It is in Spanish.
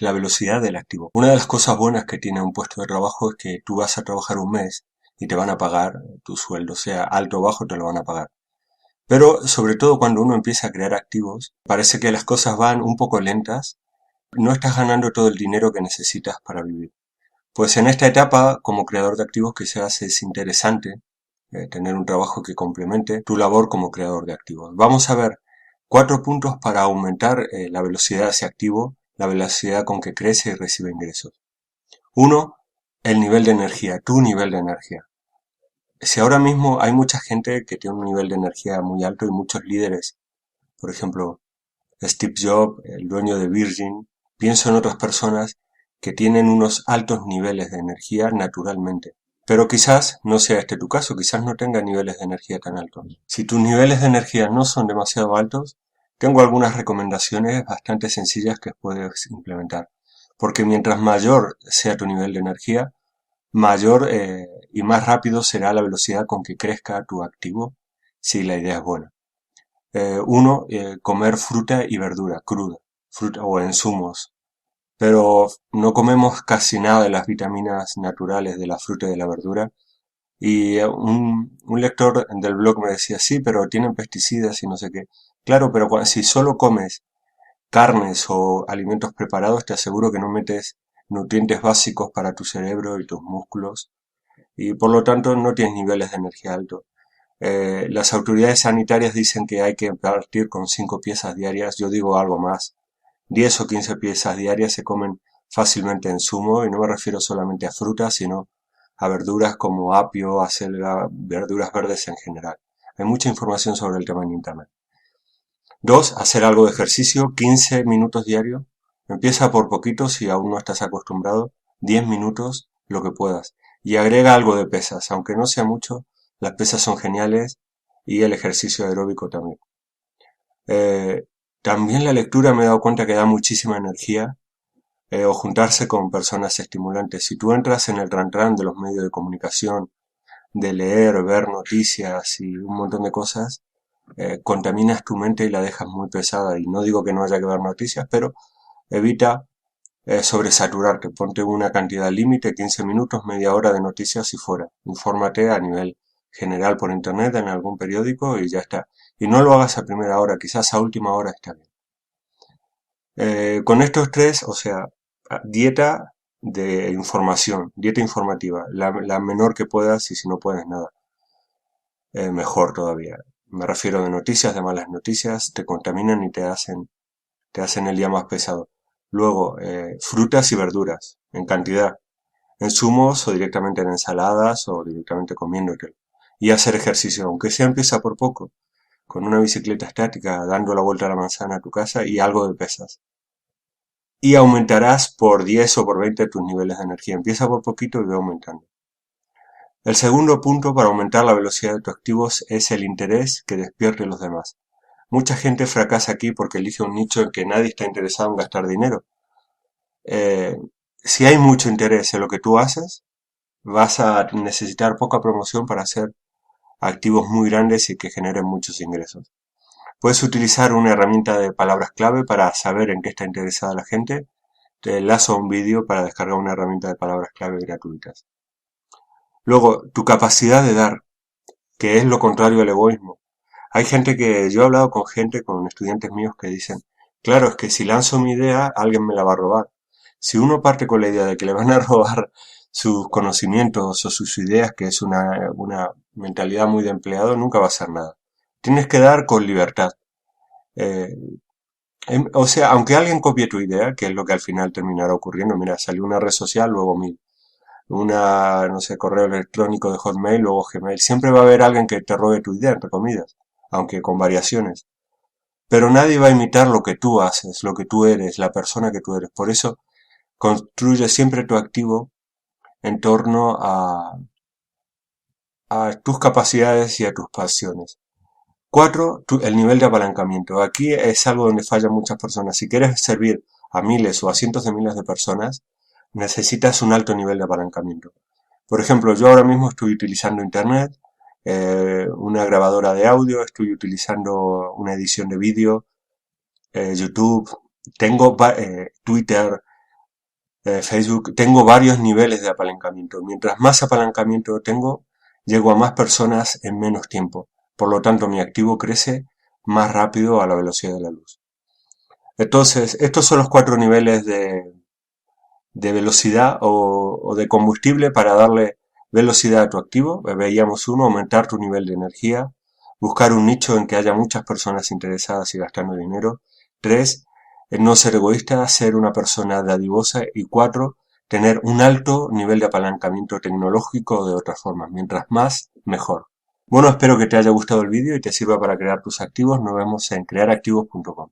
la velocidad del activo. Una de las cosas buenas que tiene un puesto de trabajo es que tú vas a trabajar un mes y te van a pagar tu sueldo, sea alto o bajo, te lo van a pagar. Pero sobre todo cuando uno empieza a crear activos, parece que las cosas van un poco lentas, no estás ganando todo el dinero que necesitas para vivir. Pues en esta etapa, como creador de activos, quizás es interesante tener un trabajo que complemente tu labor como creador de activos. Vamos a ver 4 puntos para aumentar la velocidad de ese activo, la velocidad con que crece y recibe ingresos. Uno, el nivel de energía, tu nivel de energía. Si ahora mismo hay mucha gente que tiene un nivel de energía muy alto y muchos líderes, por ejemplo, Steve Jobs, el dueño de Virgin, pienso en otras personas que tienen unos altos niveles de energía naturalmente. Pero quizás no sea este tu caso, quizás no tenga niveles de energía tan altos. Si tus niveles de energía no son demasiado altos, tengo algunas recomendaciones bastante sencillas que puedes implementar. Porque mientras mayor sea tu nivel de energía, mayor y más rápido será la velocidad con que crezca tu activo, si la idea es buena. Uno, comer fruta y verdura cruda, fruta o en zumos, pero no comemos casi nada de las vitaminas naturales de la fruta y de la verdura. Y un lector del blog me decía, sí, pero tienen pesticidas y no sé qué. Claro, pero si solo comes carnes o alimentos preparados, te aseguro que no metes nutrientes básicos para tu cerebro y tus músculos y por lo tanto no tienes niveles de energía altos. Las autoridades sanitarias dicen que hay que partir con 5 piezas diarias, yo digo algo más. 10 o 15 piezas diarias se comen fácilmente en zumo y no me refiero solamente a frutas, sino a verduras como apio, acelga, verduras verdes en general. Hay mucha información sobre el tema en internet. 2. Hacer algo de ejercicio, 15 minutos diarios. Empieza por poquito si aún no estás acostumbrado, 10 minutos, lo que puedas. Y agrega algo de pesas, aunque no sea mucho, las pesas son geniales y el ejercicio aeróbico también. Eh, También la lectura me he dado cuenta que da muchísima energía o juntarse con personas estimulantes. Si tú entras en el tran de los medios de comunicación, de leer, ver noticias y un montón de cosas, contaminas tu mente y la dejas muy pesada. Y no digo que no haya que ver noticias, pero evita sobresaturarte. Ponte una cantidad límite, 15 minutos, media hora de noticias y fuera. Infórmate a nivel general por internet, en algún periódico y ya está. Y no lo hagas a primera hora, quizás a última hora está bien. Con estos tres, o sea, dieta de información, dieta informativa, la menor que puedas y si no puedes nada, mejor todavía. Me refiero de noticias, de malas noticias, te contaminan y te hacen el día más pesado. Luego, frutas y verduras, en cantidad, en zumos o directamente en ensaladas o directamente comiéndote. Y hacer ejercicio, aunque sea empieza por poco, con una bicicleta estática, dando la vuelta a la manzana a tu casa y algo de pesas. Y aumentarás por 10 o por 20 tus niveles de energía. Empieza por poquito y ve aumentando. El segundo punto para aumentar la velocidad de tus activos es el interés que despierte los demás. Mucha gente fracasa aquí porque elige un nicho en que nadie está interesado en gastar dinero. Eh, si hay mucho interés en lo que tú haces, vas a necesitar poca promoción para hacer activos muy grandes y que generen muchos ingresos. Puedes utilizar una herramienta de palabras clave para saber en qué está interesada la gente. Te enlazo a un vídeo para descargar una herramienta de palabras clave gratuitas. Luego, tu capacidad de dar, que es lo contrario al egoísmo. Hay gente que, yo he hablado con gente, con estudiantes míos que dicen, claro, es que si lanzo mi idea, alguien me la va a robar. Si uno parte con la idea de que le van a robar sus conocimientos o sus ideas, que es una mentalidad muy de empleado, nunca va a hacer nada. Tienes que dar con libertad. Eh, o sea, aunque alguien copie tu idea, que es lo que al final terminará ocurriendo, mira, salió una red social, luego no sé, correo electrónico de Hotmail, luego Gmail, siempre va a haber alguien que te robe tu idea, entre comillas, aunque con variaciones. Pero nadie va a imitar lo que tú haces, lo que tú eres, la persona que tú eres. Por eso, construye siempre tu activo en torno a tus capacidades y a tus pasiones. 4. El nivel de apalancamiento. Aquí es algo donde fallan muchas personas. Si quieres servir a miles o a cientos de miles de personas, necesitas un alto nivel de apalancamiento. Por ejemplo, yo ahora mismo estoy utilizando internet, una grabadora de audio, estoy utilizando una edición de vídeo, YouTube, tengo Twitter, Facebook, tengo varios niveles de apalancamiento. Mientras más apalancamiento tengo, llego a más personas en menos tiempo. Por lo tanto, mi activo crece más rápido a la velocidad de la luz. Entonces, estos son los 4 niveles de velocidad o de combustible para darle velocidad a tu activo. Veíamos uno, aumentar tu nivel de energía, buscar un nicho en que haya muchas personas interesadas y gastando dinero. 3, no ser egoísta, ser una persona dadivosa. Y 4, tener un alto nivel de apalancamiento tecnológico de otras formas. Mientras más, mejor. Bueno, espero que te haya gustado el vídeo y te sirva para crear tus activos. Nos vemos en crearactivos.com.